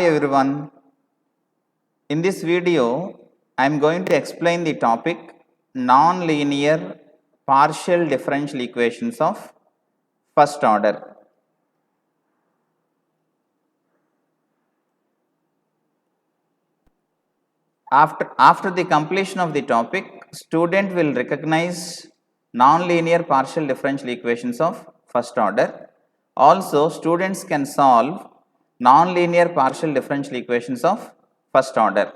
Hi everyone. In this video, I am going to explain the topic non-linear partial differential equations of first order. After the completion of the topic, student will recognize non-linear partial differential equations of first order. Also, students can solve non-linear partial differential equations of first order.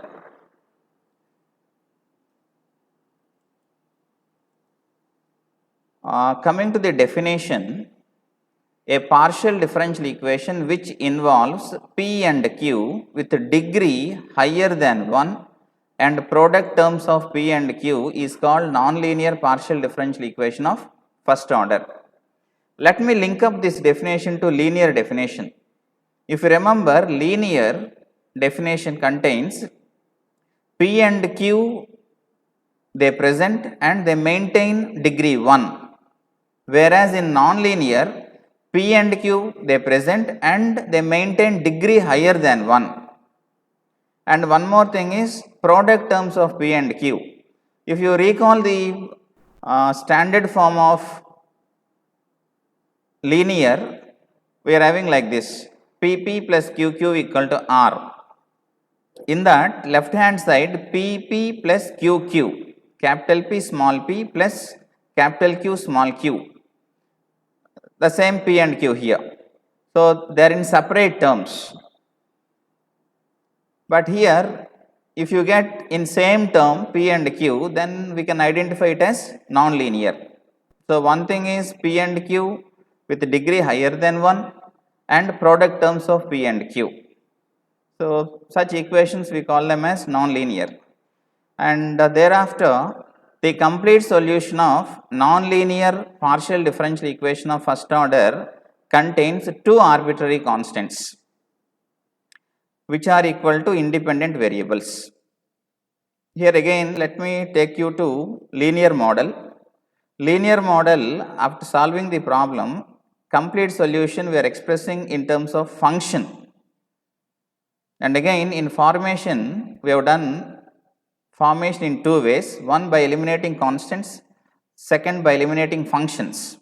Coming to the definition, a partial differential equation which involves P and Q with a degree higher than 1 and product terms of P and Q is called nonlinear partial differential equation of first order. Let me link up this definition to linear definition. If you remember, linear definition contains P and Q, they present and they maintain degree 1, whereas in nonlinear P and Q they present and they maintain degree higher than 1. And one more thing is product terms of P and Q. If you recall the standard form of linear, we are having like this: PP plus QQ equal to R. In that left hand side, PP plus QQ, capital P small p plus capital Q small q. The same P and Q here. So, they are in separate terms. But here, if you get in same term P and Q, then we can identify it as non-linear. So, one thing is P and Q with degree higher than 1 and product terms of P and Q. So, such equations we call them as non-linear. And thereafter, the complete solution of nonlinear partial differential equation of first order contains two arbitrary constants which are equal to independent variables. Here again, let me take you to linear model. Linear model, after solving the problem, complete solution we are expressing in terms of function. And again, in formation, we have done formation in two ways: one by eliminating constants, second by eliminating functions.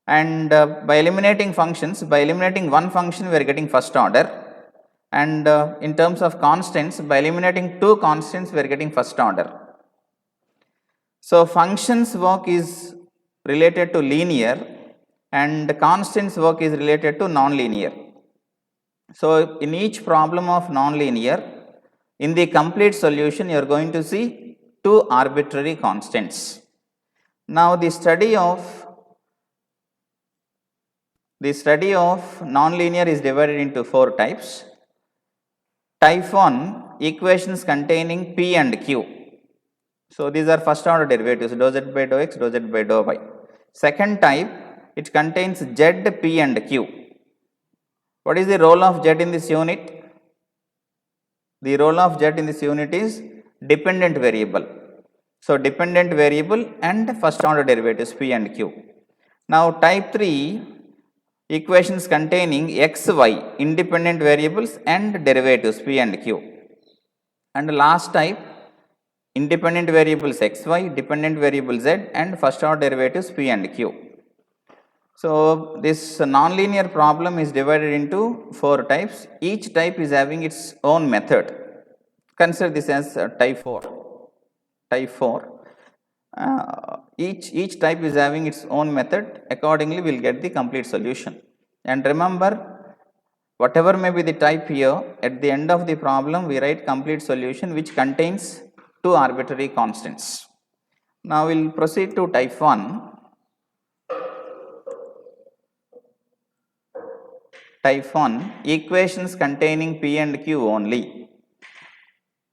And by eliminating functions, by eliminating one function we are getting first order, and in terms of constants, by eliminating two constants we are getting first order. So, functions work is related to linear and constants work is related to non-linear. So, in each problem of non-linear, in the complete solution you are going to see two arbitrary constants. Now, the study of nonlinear is divided into four types. Type 1, equations containing P and Q. So, these are first order derivatives, dou z by dou x, dou z by dou y. Second type, it contains Z, P and Q. What is the role of Z in this unit? The role of Z in this unit is dependent variable. So, dependent variable and first order derivatives P and Q. Now, type 3, equations containing X, Y, independent variables and derivatives P and Q. And last type, independent variables X, Y, dependent variable Z and first order derivatives P and Q. So, this nonlinear problem is divided into four types. Each type is having its own method. Consider this as type 4. Type 4. Each type is having its own method. Accordingly, we will get the complete solution. And remember, whatever may be the type here, at the end of the problem, we write complete solution which contains two arbitrary constants. Now, we will proceed to type 1. Type 1, equations containing P and Q only.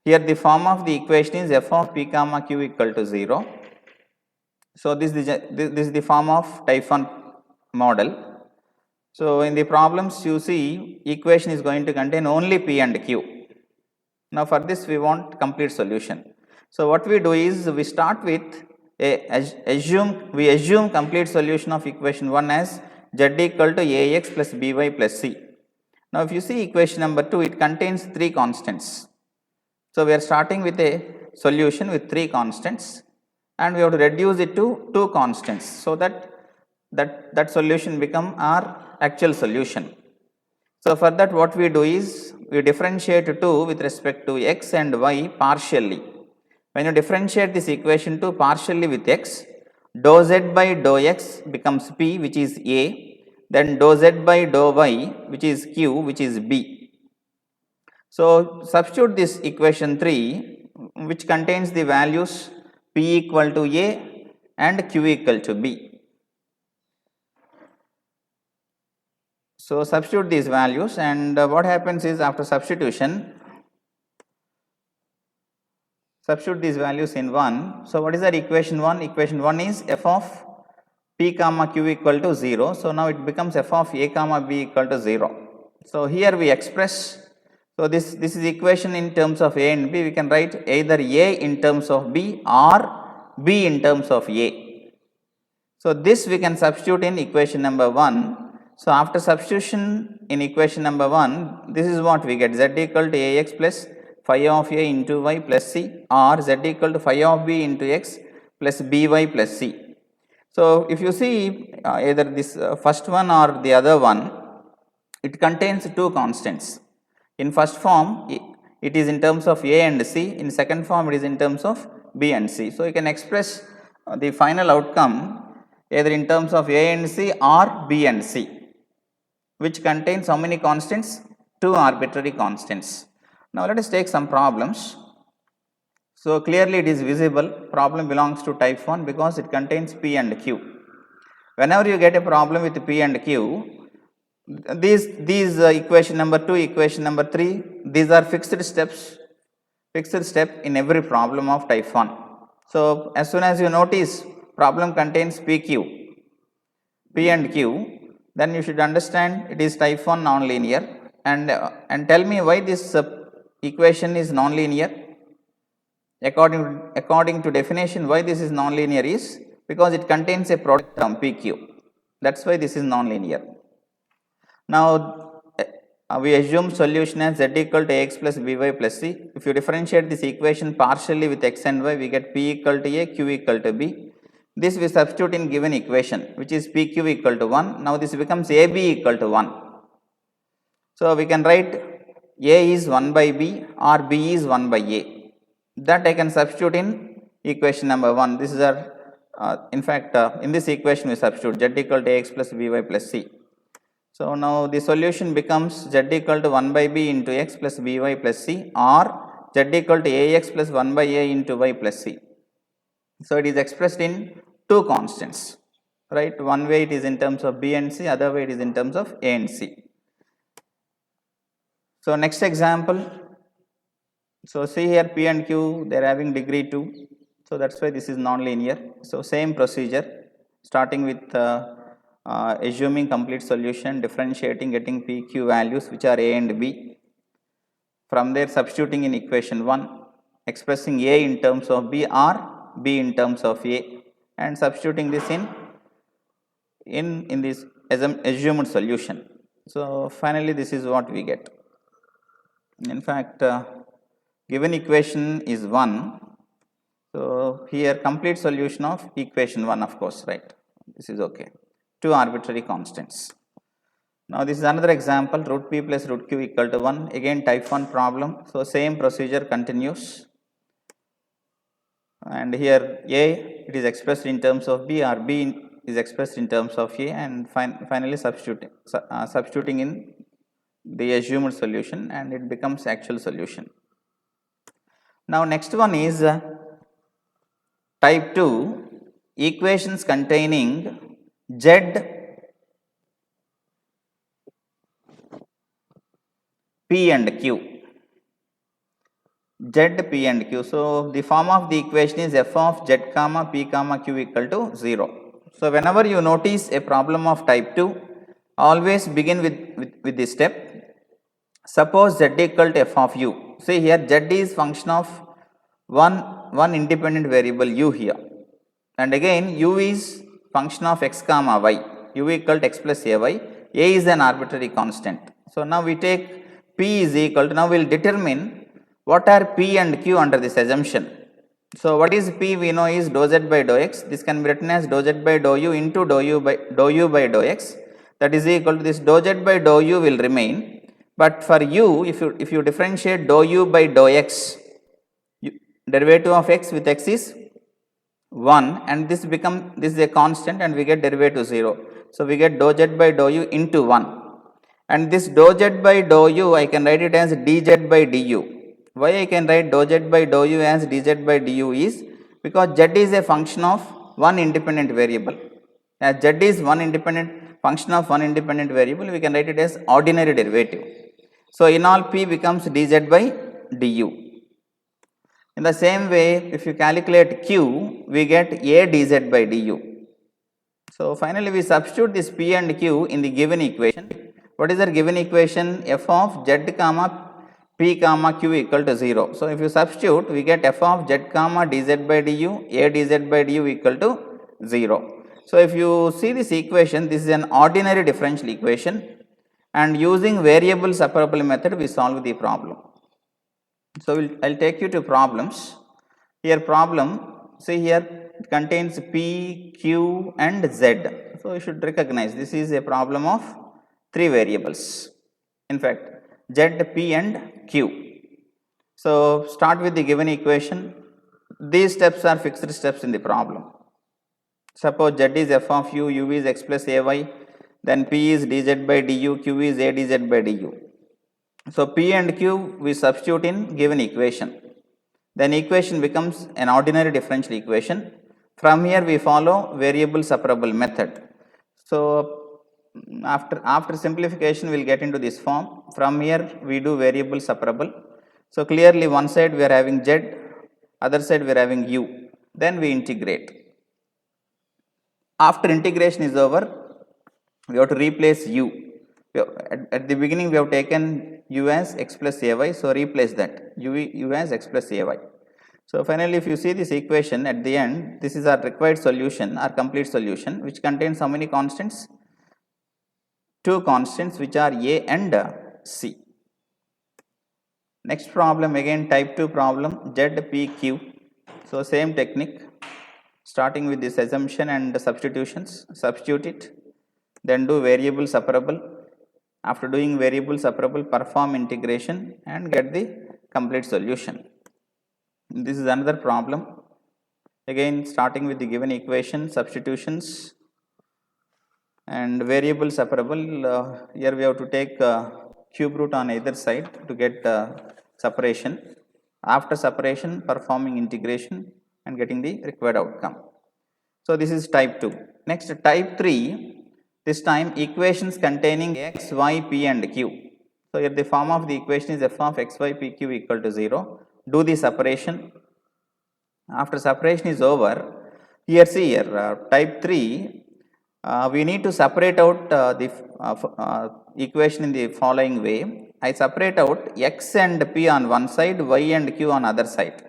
Here the form of the equation is f of p comma q equal to 0. So, this is the form of type 1 model. So, in the problems you see equation is going to contain only P and Q. Now, for this we want complete solution. So, what we do is we start with we assume complete solution of equation 1 as z equal to ax plus by plus c. Now if you see equation number 2, it contains 3 constants. So we are starting with a solution with 3 constants and we have to reduce it to 2 constants so that solution become our actual solution. So for that what we do is we differentiate 2 with respect to x and y partially. When you differentiate this equation 2 partially with x, dou z by dou x becomes p, which is a, then dou z by dou y, which is q, which is b. So substitute this equation 3, which contains the values p equal to a and q equal to b. So substitute these values, and what happens is after substitution, substitute these values in 1. So what is our equation 1? Equation 1 is f of p comma q equal to 0. So now it becomes f of a comma b equal to 0. So here we express, so this is equation in terms of a and b. We can write either a in terms of b or b in terms of a. So this we can substitute in equation number 1. So after substitution in equation number 1, this is what we get: z equal to ax plus phi of a into y plus c, or z equal to phi of b into x plus by plus c. So if you see either this first one or the other one, it contains 2 constants. In first form it is in terms of a and c, in second form it is in terms of b and c. So you can express the final outcome either in terms of a and c or b and c, which contains how many constants? 2 arbitrary constants. Now let us take some problems. So clearly it is visible, problem belongs to type 1 because it contains p and q. Whenever you get a problem with p and q, these equation number 2, equation number 3, these are fixed step in every problem of type 1. So as soon as you notice problem contains p and q, then you should understand it is type 1 nonlinear, and tell me why this equation is nonlinear. According to definition, why this is nonlinear is because it contains a product term pq. That's why this is nonlinear. Now we assume solution as z equal to ax plus by plus c. If you differentiate this equation partially with x and y, we get p equal to a, q equal to b. This we substitute in given equation, which is pq equal to 1. Now this becomes ab equal to 1. So we can write a is 1 by b or b is 1 by a. That I can substitute in equation number 1. This is our in this equation we substitute z equal to ax plus by plus c. So now the solution becomes z equal to 1 by b into x plus by plus c, or z equal to ax plus 1 by a into y plus c. So it is expressed in 2 constants, right? One way it is in terms of b and c, other way it is in terms of a and c. So next example. So see here p and q, they are having degree 2. So that's why this is nonlinear. So same procedure, starting with assuming complete solution, differentiating, getting p, q values which are a and b. From there substituting in equation 1, expressing a in terms of b or b in terms of a, and substituting this in this assumed solution. So finally this is what we get. In fact, given equation is 1, so here complete solution of equation 1, of course, right? This is okay. 2 arbitrary constants. Now this is another example, root p plus root q equal to 1, again type 1 problem. So same procedure continues, and here a it is expressed in terms of b, or b is expressed in terms of a, and finally substituting in the assumed solution, and it becomes actual solution. Now next one is type 2, equations containing z, p and q. Z, p and q. So the form of the equation is f of z comma p comma q equal to 0. So whenever you notice a problem of type 2, always begin with this step. Suppose z equal to f of u. See here z is function of one independent variable u here, and again u is function of x comma y, u equal to x plus ay, a is an arbitrary constant. So now we take P is equal to, now we will determine what are P and Q under this assumption. So what is P? We know is dou z by dou x. This can be written as dou z by dou u into dou u by dou x. That is equal to this dou z by dou u will remain. But for u, if you differentiate dou u by dou x, derivative of x with x is 1, and this is a constant, and we get derivative 0. So we get dou z by dou u into 1, and this dou z by dou u I can write it as dz by du. Why I can write dou z by dou u as dz by du is because z is a function of one independent variable. As z is one independent function of one independent variable, we can write it as ordinary derivative. So in all, P becomes dz by du. In the same way, if you calculate Q, we get a dz by du. So finally, we substitute this P and Q in the given equation. What is our given equation? F of z comma P comma Q equal to 0. So if you substitute, we get f of z comma dz by du, a dz by du equal to 0. So if you see this equation, this is an ordinary differential equation, and using variable separable method, we solve the problem. So I'll take you to problems. Here problem, see here it contains P, Q and Z. So you should recognize this is a problem of 3 variables. In fact, Z, P and Q. So start with the given equation. These steps are fixed steps in the problem. Suppose Z is f of u, u is x plus ay, then P is dz by du, Q is a dz by du. So P and Q we substitute in given equation. Then equation becomes an ordinary differential equation. From here we follow variable separable method. So after simplification, we will get into this form. From here we do variable separable. So clearly one side we are having z, other side we are having u. Then we integrate. After integration is over, we have to replace u. At the beginning we have taken u as x plus ay, so replace that u as x plus ay. So finally, if you see this equation at the end, this is our required solution, our complete solution, which contains how many constants? 2 constants, which are a and c. Next problem, again type 2 problem, z, p, q. So same technique, starting with this assumption and substitutions, substitute it, then do variable separable. After doing variable separable, perform integration and get the complete solution. This is another problem. Again, starting with the given equation, substitutions and variable separable. Here we have to take cube root on either side to get separation. After separation, performing integration and getting the required outcome. So this is type 2. Next, type 3. This time equations containing x, y, p and q. So here the form of the equation is f of x, y, p, q equal to 0. Do the separation. After separation is over, here see here type 3, we need to separate out the equation in the following way. I separate out x and p on one side, y and q on other side.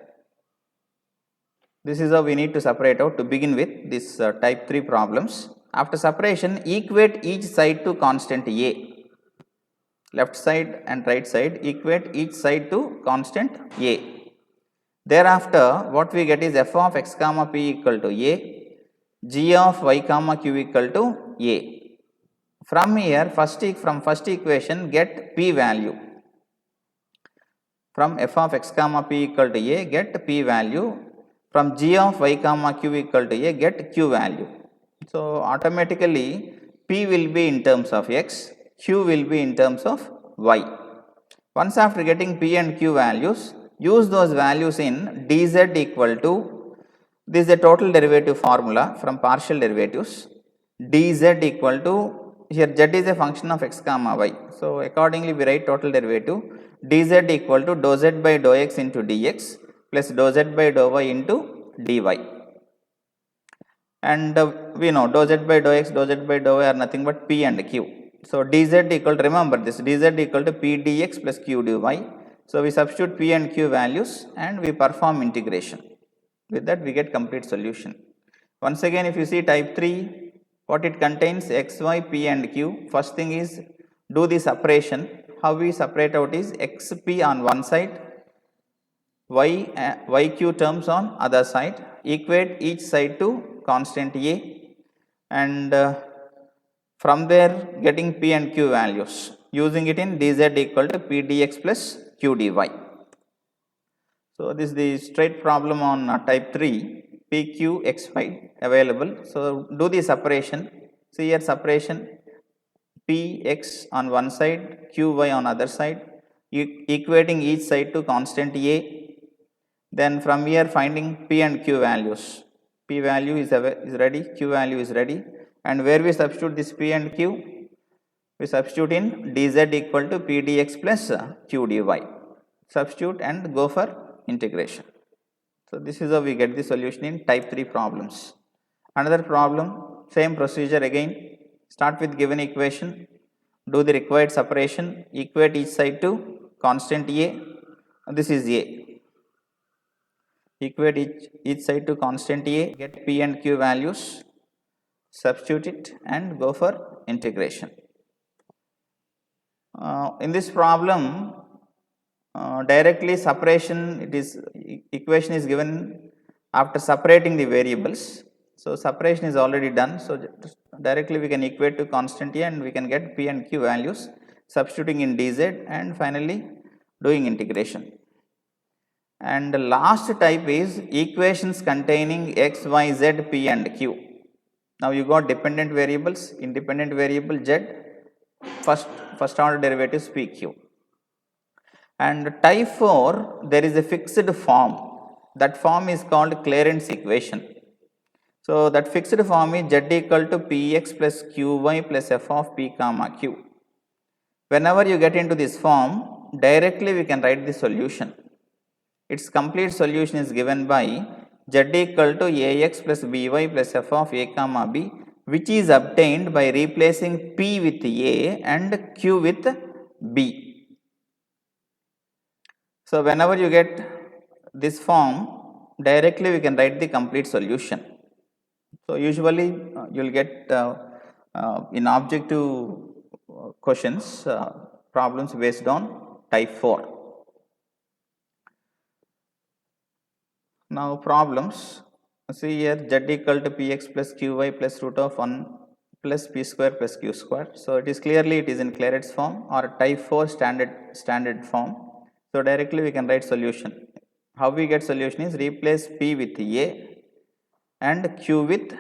This is how we need to separate out to begin with this type 3 problems. After separation, equate each side to constant a. Left side and right side, equate each side to constant a. Thereafter, what we get is f of x comma p equal to a, g of y comma q equal to a. From here, from first equation, get p value. From f of x comma p equal to a, get p value. From g of y comma q equal to a, get q value. So automatically p will be in terms of x, q will be in terms of y. Once after getting p and q values, use those values in dz equal to, this is a total derivative formula from partial derivatives, dz equal to, here z is a function of x comma y. So accordingly we write total derivative, dz equal to dou z by dou x into dx plus dou z by dou y into dy. And we know dou z by dou x, dou z by dou y are nothing but p and q. So dz equal to, remember this, dz equal to p dx plus q dy. So we substitute p and q values and we perform integration. With that we get complete solution. Once again, if you see type 3, what it contains, x, y, p and q. First thing is do the separation. How we separate out is xp on one side, yq terms on other side, equate each side to constant a, and from there getting p and q values, using it in dz equal to p dx plus q dy. So this is the straight problem on type 3, pqxy available. So do the separation. See here, separation px on one side, qy on other side, equating each side to constant a. Then from here finding p and q values. P value is ready, q value is ready, and where we substitute this p and q, we substitute in dz equal to p dx plus q dy. Substitute and go for integration. So this is how we get the solution in type 3 problems. Another problem, same procedure again. Start with given equation, do the required separation, equate each side to constant a. This is a. Equate each side to constant a, get p and q values, substitute it and go for integration. In this problem, directly separation, it is equation is given after separating the variables. So separation is already done. So directly we can equate to constant a and we can get p and q values, substituting in dz and finally doing integration. And the last type is equations containing x, y, z, p and q. Now you got dependent variables, independent variable z, first order derivatives p, q. And type 4, there is a fixed form. That form is called Clarence equation. So that fixed form is z equal to px plus qy plus f of p comma q. Whenever you get into this form, directly we can write the solution. Its complete solution is given by z equal to ax plus by plus f of a comma b, which is obtained by replacing p with a and q with b. So whenever you get this form, directly we can write the complete solution. So usually you will get in objective questions problems based on type 4. Now problems, see here z equal to px plus qy plus root of 1 plus p square plus q square. So it is clearly it is in Clairaut's form or type 4 standard form. So directly we can write solution. How we get solution is replace p with a and q with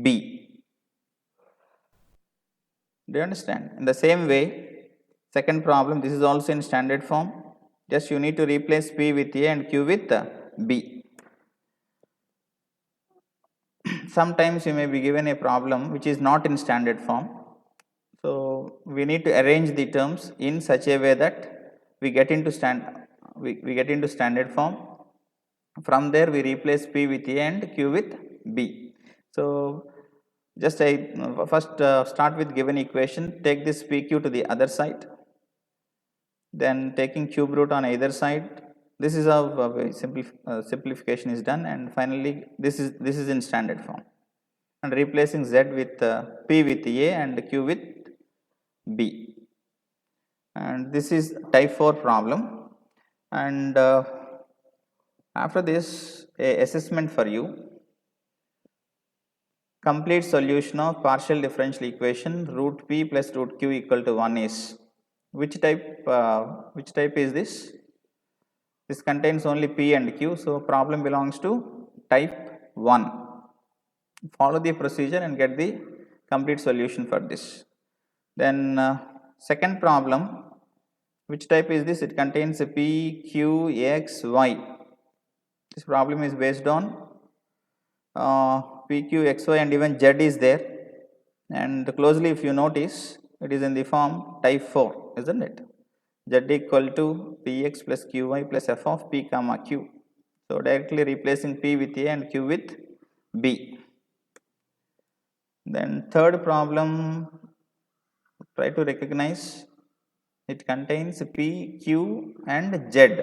b. Do you understand? In the same way, second problem, this is also in standard form. Just you need to replace p with a and q with b. Sometimes you may be given a problem which is not in standard form. So we need to arrange the terms in such a way that we get into standard form. From there we replace p with a and q with b. So just I first start with given equation, take this pq to the other side, then taking cube root on either side. This is how simplification is done, and finally this is in standard form, and replacing z with p with a and q with b. And this is type 4 problem. And after this, a assessment for you. Complete solution of partial differential equation root p plus root q equal to 1 is which type is this? This contains only p and q, so problem belongs to type 1. Follow the procedure and get the complete solution for this. Then second problem, which type is this? It contains p, q, x, y. This problem is based on p, q, x, y and even z is there, and closely if you notice, it is in the form type 4, isn't it? Z equal to px plus qy plus f of p comma q. So directly replacing p with a and q with b. Then third problem, try to recognize, it contains p, q and z.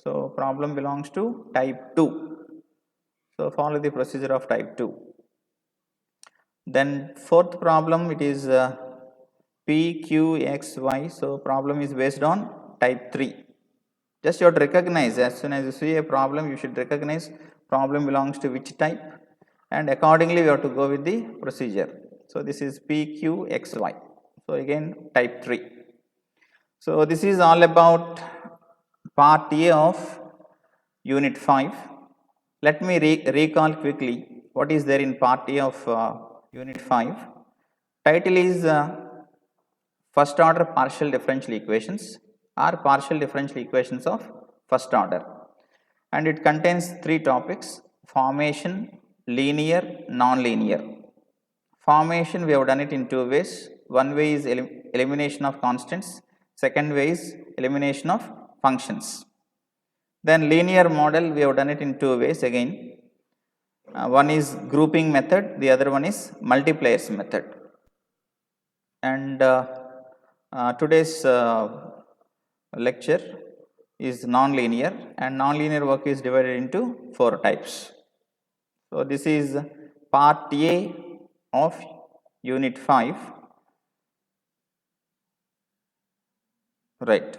So problem belongs to type 2. So follow the procedure of type 2. Then fourth problem, it is P, Q, X, Y. So problem is based on type 3. Just you have to recognize, as soon as you see a problem, you should recognize problem belongs to which type, and accordingly we have to go with the procedure. So this is P, Q, X, Y. So again type 3. So this is all about part A of unit 5. Let me recall quickly what is there in part A of unit 5. Title is first order partial differential equations or partial differential equations of first order, and it contains three topics: formation, linear, non-linear. Formation, we have done it in two ways. One way is elimination of constants, second way is elimination of functions. Then linear model, we have done it in two ways again. One is grouping method, the other one is multipliers method. And today's lecture is non-linear, and non-linear work is divided into 4 types. So this is part A of unit 5. Right.